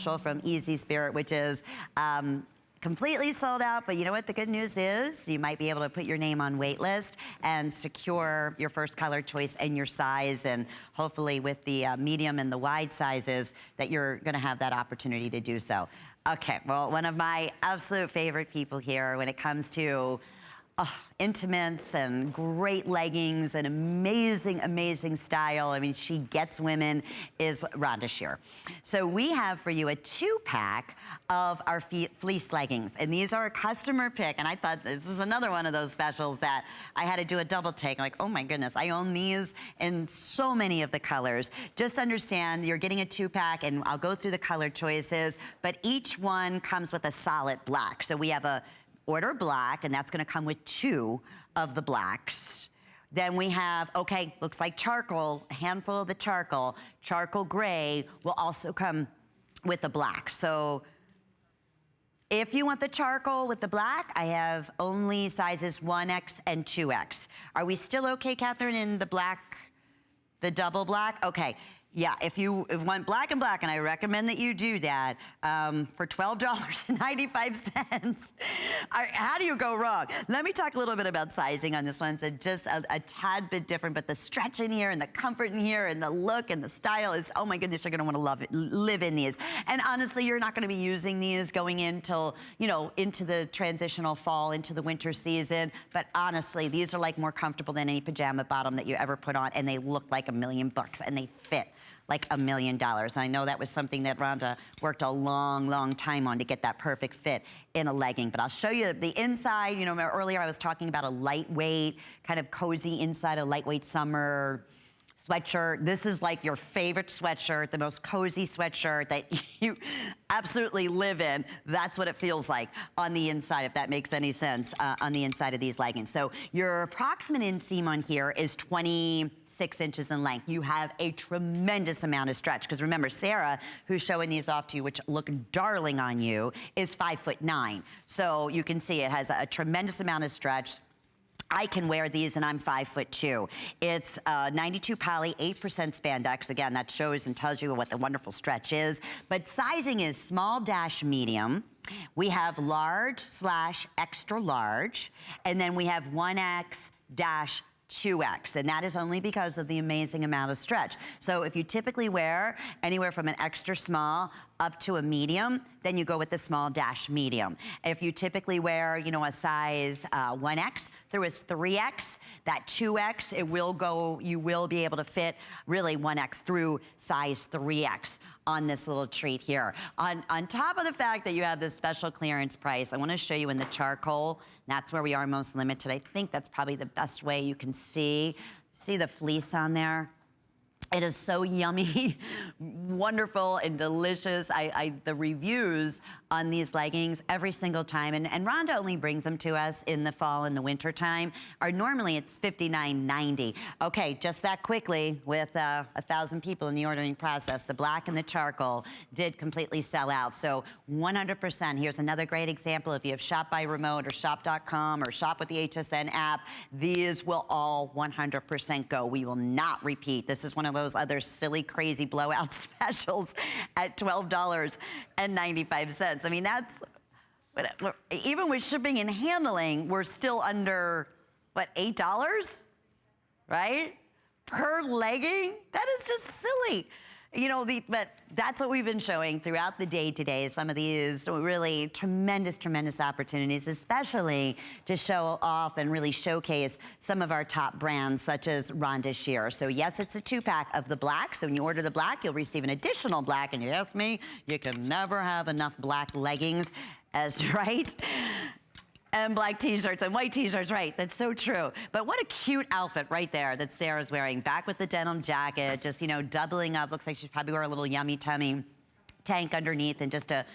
from Easy Spirit, which is completely sold out, but you know what the good news is? You might be able to put your name on wait list and secure your first color choice and your size, and hopefully with the medium and the wide sizes that you're gonna have that opportunity to do so. Okay, well, one of my absolute favorite people here when it comes to intimates and great leggings and amazing, amazing style. I mean, she gets women, is Rhonda Shear. So we have for you a 2-pack of our fleece leggings. And these are a customer pick. And I thought this is another one of those specials that I had to do a double take. I'm like, oh my goodness, I own these in so many of the colors. Just understand you're getting a 2-pack, and I'll go through the color choices, but each one comes with a solid black. So we have a order black, and that's gonna come with 2 of the blacks. Then we have, okay, looks like charcoal, a handful of the charcoal. Charcoal gray will also come with the black. So if you want the charcoal with the black, I have only sizes 1X and 2X. Are we still okay, Catherine, in the black, the double black? Okay. Yeah, if you want black and black, and I recommend that you do that, for $12.95, how do you go wrong? Let me talk a little bit about sizing on this one. So just a tad bit different, but the stretch in here and the comfort in here and the look and the style is, oh my goodness, you're gonna wanna love it, live in these. And honestly, you're not gonna be using these going into the transitional fall, into the winter season, but honestly, these are like more comfortable than any pajama bottom that you ever put on, and they look like $1 million, and they fit like $1 million. I know that was something that Rhonda worked a long, long time on to get that perfect fit in a legging. But I'll show you the inside. You know, earlier I was talking about a lightweight, kind of cozy inside, a lightweight summer sweatshirt. This is like your favorite sweatshirt, the most cozy sweatshirt that you absolutely live in. That's what it feels like on the inside, if that makes any sense, on the inside of these leggings. So your approximate inseam on here is 26 inches in length. You have a tremendous amount of stretch, because remember, Sarah, who's showing these off to you, which look darling on you, is 5'9". So you can see it has a tremendous amount of stretch. I can wear these, and I'm 5'2". It's 92 poly, 8% spandex. Again, that shows and tells you what the wonderful stretch is. But sizing is small-medium. We have large/extra large, and then we have 1X-2X, and that is only because of the amazing amount of stretch. So if you typically wear anywhere from an extra small up to a medium, then you go with the small-medium. If you typically wear, you know, a size 1X through a 3X, that 2X, you will be able to fit really 1X through size 3X on this little treat here. On top of the fact that you have this special clearance price, I wanna show you in the charcoal. That's where we are most limited. I think that's probably the best way you can see the fleece on there. It is so yummy, wonderful, and delicious. The reviews on these leggings every single time, and Rhonda only brings them to us in the fall and the winter time, are normally it's $59.90. Okay, just that quickly, with 1,000 people in the ordering process, the black and the charcoal did completely sell out. So 100%, here's another great example. If you have Shop by Remote or shop.com or shop with the HSN app, these will all 100% go. We will not repeat. This is one of those other silly, crazy blowout specials at $12.95. I mean, that's, even with shipping and handling, we're still under, what, $8, right? Per legging? That is just silly. You know, but that's what we've been showing throughout the day today, some of these really tremendous, tremendous opportunities, especially to show off and really showcase some of our top brands, such as Rhonda Shear. So yes, it's a 2-pack of the black. So when you order the black, you'll receive an additional black. And you ask me, you can never have enough black leggings, as right? And black t-shirts and white t-shirts, right, that's so true. But what a cute outfit right there that Sarah's wearing, back with the denim jacket, just, you know, doubling up. Looks like she's probably wearing a little yummy tummy tank underneath, and just a